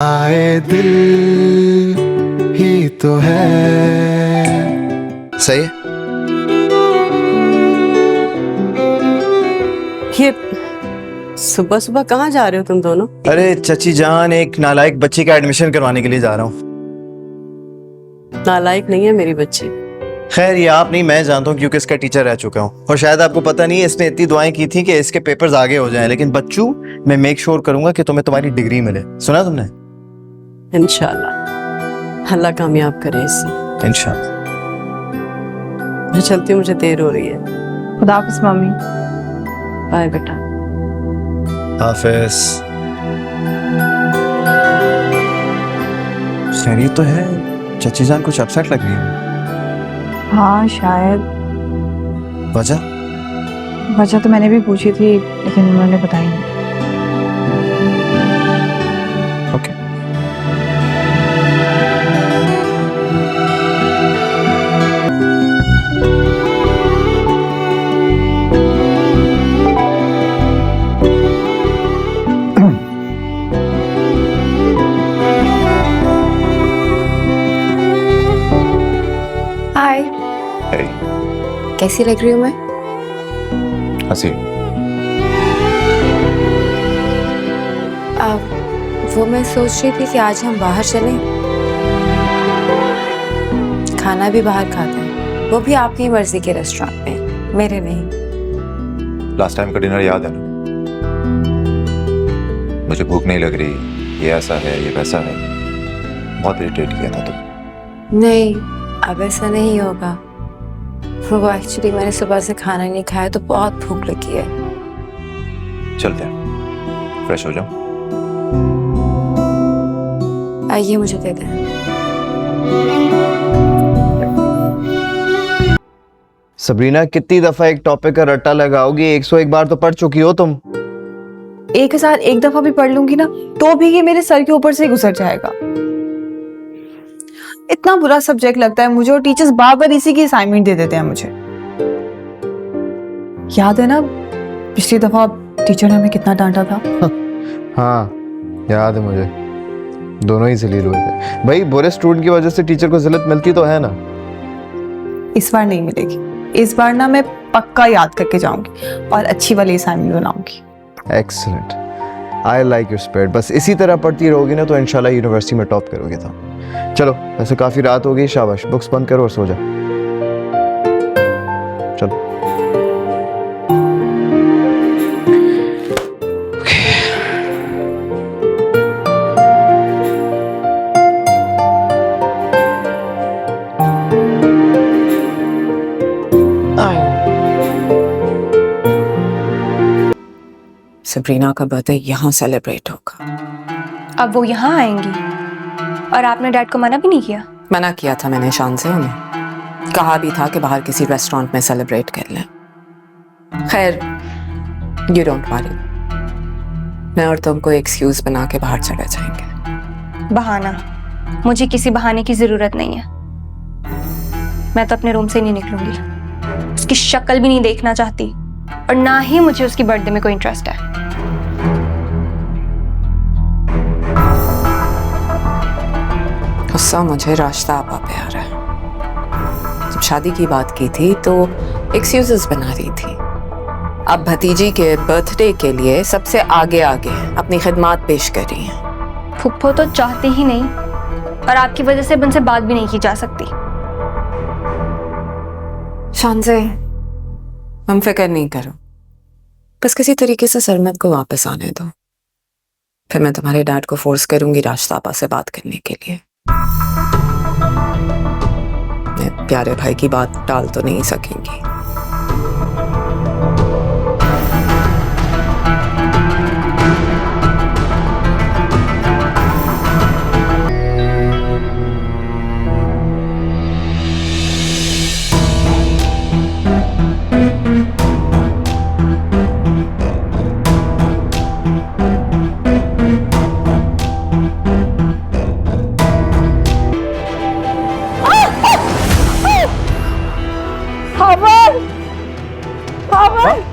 आए दिल ही तो है। सही है। ये सुबह सुबह कहाँ जा रहे हो तुम दोनों? अरे चची जान, एक नालायक बच्ची का एडमिशन करवाने के लिए जा रहा हूँ। नालायक नहीं है मेरी बच्ची। खैर ये आप नहीं, मैं जानता हूँ क्योंकि इसका टीचर रह चुका हूँ। और शायद आपको पता नहीं है, इसने इतनी दुआएं की थी कि इसके पेपर्स आगे हो जाएं, लेकिन बच्चू मैं मेक श्योर करूंगा कि तुम्हें तुम्हारी डिग्री मिले। सुना तुमने? इंशाल्लाह अल्लाह कामयाब करे इसे। इंशाल्लाह। मैं चलती हूँ, मुझे देर हो रही है। खुदा हाफिज मम्मी। बाय बेटा। हाफिज। खैरियत तो है? चची जान कुछ अपसेट लग रही है। हाँ शायद। वजह तो मैंने भी पूछी थी लेकिन उन्होंने बताई नहीं। ओके। हाय। कैसी लग रही हूँ मैं? हंसी। वो मैं सोच रही थी कि आज हम बाहर चलें, खाना भी बाहर खाते हैं, वो भी आपकी मर्जी के रेस्टोरेंट में, मेरे नहीं। लास्ट टाइम का डिनर याद है ना? मुझे भूख नहीं लग रही, ये ऐसा है ये वैसा है, बहुत इरिटेट किया था तुम। नहीं, अब ऐसा नहीं होगा। वो एक्चुअली मैंने सुबह से खाना नहीं खाया तो बहुत भूख लगी है। चलते हैं, फ्रेश हो जाओ। आइए मुझे दे दें। सबरीना, कितनी दफा एक टॉपिक का रट्टा लगाओगी? 101 बार तो पढ़ चुकी हो तुम। 1001 दफा भी पढ़ लूंगी ना तो भी ये मेरे सर के ऊपर से गुजर जाएगा। इतना बुरा सब्जेक्ट लगता है मुझे, और टीचर्स बार बार इसी की असाइनमेंट दे देते हैं मुझे। याद है ना पिछली दफा टीचर ने हमें कितना डांटा था? हाँ याद है मुझे, दोनों ही जलील हुए थे। भाई बुरे स्टूडेंट की वजह से टीचर को जिल्लत मिलती तो है ना। इस बार नहीं मिलेगी। इस बार ना मैं पक्का याद करके जाऊंगी और अच्छी वाली असाइनमेंट बनाऊंगी। Excellent, I like your spirit. बस इसी तरह पढ़ती रहोगी ना तो इंशाल्लाह यूनिवर्सिटी में टॉप करोगे। तो चलो, वैसे काफी रात हो गई, शाबाश, बुक्स बंद करो और सो जाओ। चलो। सबरीना का बर्थडे यहाँ सेलिब्रेट होगा। अब वो यहाँ आएंगी और आपने डैड को मना भी नहीं किया? मना किया था मैंने शान से, उन्हें कहा भी था कि बाहर किसी रेस्टोरेंट में सेलिब्रेट कर लें। खैर यू डोंट वरी, मैं और तुमको एक्सक्यूज बना के बाहर चले जाएंगे। बहाना? मुझे किसी बहाने की जरूरत नहीं है। मैं तो अपने रूम से नहीं निकलूंगी, उसकी शक्ल भी नहीं देखना चाहती, और ना ही मुझे उसकी बर्थडे में कोई इंटरेस्ट है। गुस्सा मुझे रास्ता आपा पे आ रहा है। जब शादी की बात की थी तो एक्सक्यूजेस बना रही थी, अब भतीजी के बर्थडे के लिए सबसे आगे आगे अपनी खिदमत पेश कर रही हैं। फुप्पो तो चाहती ही नहीं, और आपकी वजह से उनसे बात भी नहीं की जा सकती। शान से हम फिक्र नहीं करो, बस किसी तरीके से सरमद को वापस आने दो, फिर मैं तुम्हारे डैड को फोर्स करूंगी रास्ता आपा से बात करने के लिए। मैं प्यारे भाई की बात टाल तो नहीं सकेंगी।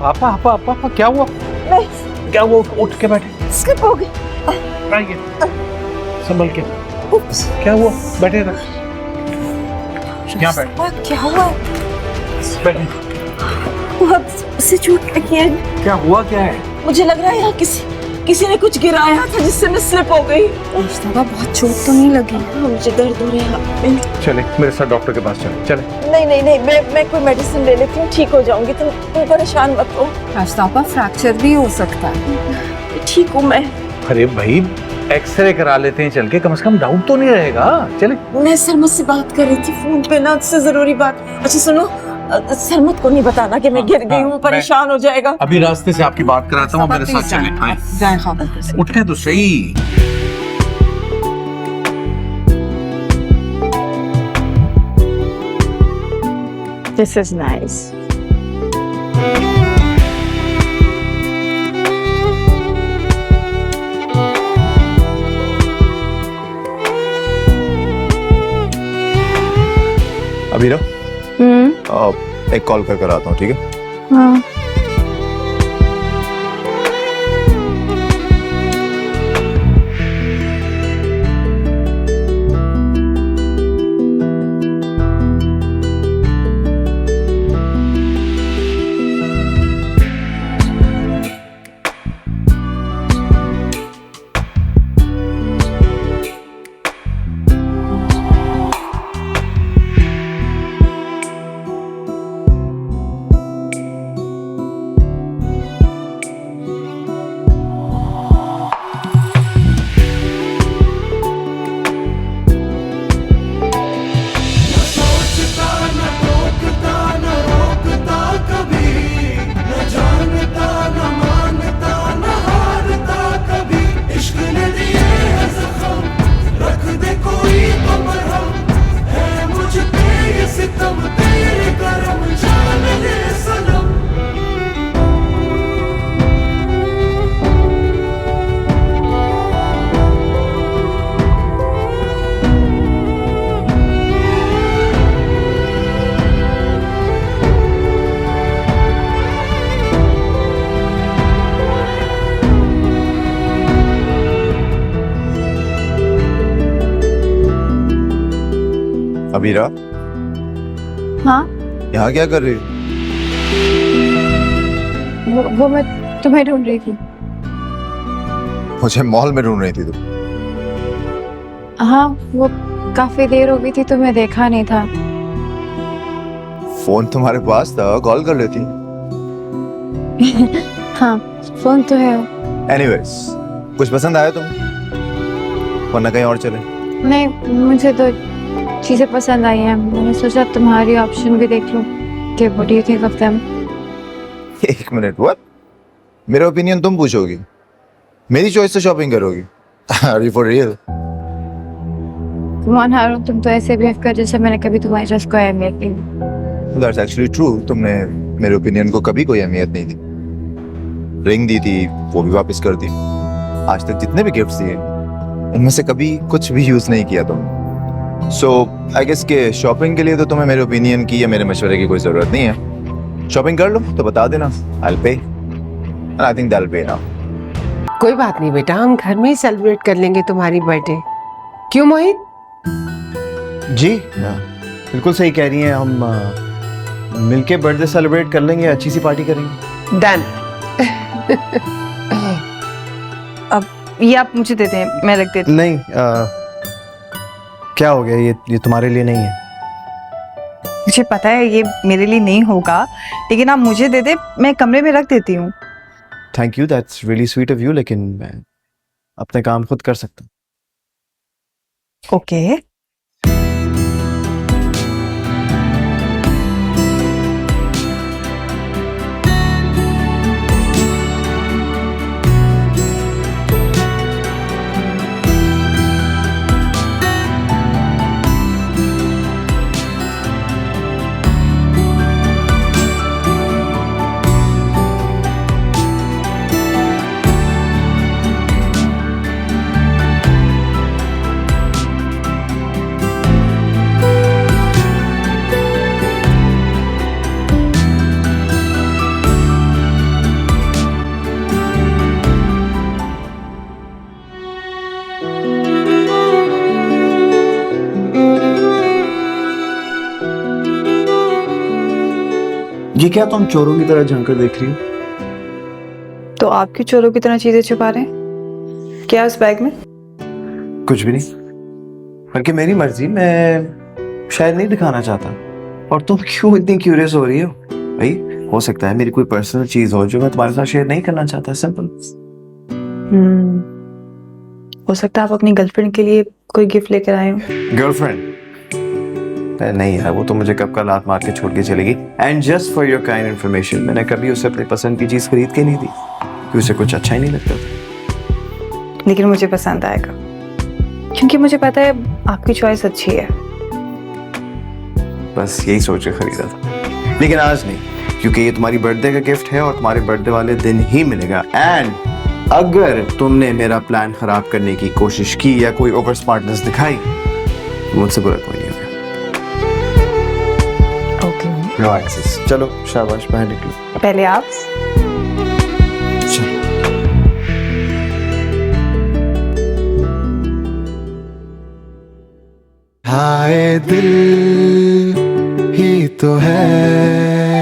आपा आपा आपा आपा क्या हुआ? क्या हुआ? उठ के बैठे। स्किप हो गई। आइए। संभल के। क्या हुआ? बैठे रह। यहाँ बैठ। क्या हुआ? बैठे। उसे चोट लगी है। क्या हुआ क्या है? मुझे लग रहा है यहाँ किसी ने कुछ गिराया था जिससे मैं स्लिप हो गई। मुश्ताबा बहुत चोट तो नहीं लगी? मुझे दर्द हो रहा है। चले मेरे साथ डॉक्टर के पास चले। नहीं, मैं कोई मेडिसिन ले लेती हूँ, ठीक हो जाऊंगी। तुम परेशान मत हो। मुश्ताबा फ्रैक्चर भी हो सकता है। ठीक हूँ मैं। अरे भाई एक्सरे करा लेते हैं चल के, कम से कम डाउट तो नहीं रहेगा। चले। मैं सरमत से बात कर रही थी फोन पे ना, उससे जरूरी बात। अच्छा सुनो, सरमत को नहीं बताना कि मैं गिर गई हूँ, परेशान हो जाएगा। अभी रास्ते से आपकी बात कराता हूँ, मेरे साथ चले। जाए खातर उठे तो सही। This is nice. अबीरा, एक कॉल कर आता हूँ, ठीक है? हाँ। अबीरा, हाँ? यहाँ क्या कर रही हो? वो मैं तुम्हें ढूंढ रही थी। मुझे मॉल में ढूंढ रही थी तुम? हाँ, वो काफी देर हो गई थी तो मैं देखा नहीं था। फोन तुम्हारे पास था, कॉल कर लेती। हाँ, फोन तो है। एनीवेज, कुछ पसंद आया तुम्हें? वरना कहीं और चले? नहीं, मुझे तो चीजें पसंद आई हैं। मैंने सोचा तुम्हारी ऑप्शन भी देख लूं कि what do you think of them. एक मिनट, व्हाट? मेरा ओपिनियन तुम पूछोगी? मेरी चॉइस से शॉपिंग करोगी? Are you for real? Come on Haroon, तुम तो ऐसे बिहेव कर जैसे मैंने कभी तुम्हारी चॉइस को अहमियत नहीं दी। That's actually true. तुमने मेरे ओपिनियन को कभी कोई अहमियत नहीं दी। रिंग दी थी, वो भी वापस कर दी। आज तक जितने भी गिफ्ट्स दिए उनमें से कभी कुछ भी यूज नहीं किया तुमने। सो आई गेस के शॉपिंग के लिए तो तुम्हें मेरे ओपिनियन की या मेरे मशवरे की कोई जरूरत नहीं है। शॉपिंग कर लो तो बता देना, I will pay and I think that will pay now. कोई बात नहीं बेटा, हम घर में ही सेलिब्रेट कर लेंगे तुम्हारी बर्थडे। क्यों मोहित? जी बिल्कुल सही कह रही हैं। हम मिलके बर्थडे सेलिब्रेट कर लेंगे, अच्छी सी पार्टी करेंगे। डन। अब ये आप मुझे दे दें, मैं रख देती हूँ। नहीं, क्या हो गया? ये तुम्हारे लिए नहीं है। मुझे पता है ये मेरे लिए नहीं होगा, लेकिन आप मुझे दे दे, मैं कमरे में रख देती हूँ। Thank you, that's really sweet of you, लेकिन मैं अपने काम खुद कर सकता हूँ। ओके। ये क्या तुम चोरों की तरह झांक कर देख रही हो? तो आप क्यों चोरों की तरह चीजें छुपा रहे हैं? क्या है उस बैग में? कुछ भी नहीं, बल्कि मेरी मर्जी, मैं शायद नहीं दिखाना चाहता। और तुम क्यों इतनी क्यूरियस हो रही हो भाई? हो सकता है मेरी कोई पर्सनल चीज हो जो मैं तुम्हारे साथ शेयर नहीं करना चाहता, सिंपल। हो सकता है आप अपनी गर्लफ्रेंड के लिए कोई गिफ्ट लेकर आए हो। गर्लफ्रेंड? नहीं यार, वो तो मुझे कब का लात मार के छोड़ के चलेगी। And just for your kind information, मैंने कभी उसे अपनी पसंद की चीज खरीद के नहीं दी क्योंकि उसे कुछ अच्छा ही नहीं लगता था। लेकिन मुझे पसंद आएगा क्योंकि मुझे पता है आपकी चॉइस अच्छी है। बस यही सोच के खरीदा था, लेकिन आज नहीं, क्योंकि ये तुम्हारी बर्थडे का गिफ्ट है और तुम्हारे बर्थडे वाले दिन ही मिलेगा। एंड अगर तुमने मेरा प्लान खराब करने की कोशिश की या कोई ओवर स्मार्टनेस दिखाई, मुझसे बुरा कोई नहीं होगा। Okay, no access. चलो शाबाश, बाहर निकलो। पहले आप। हाय दिल ही तो है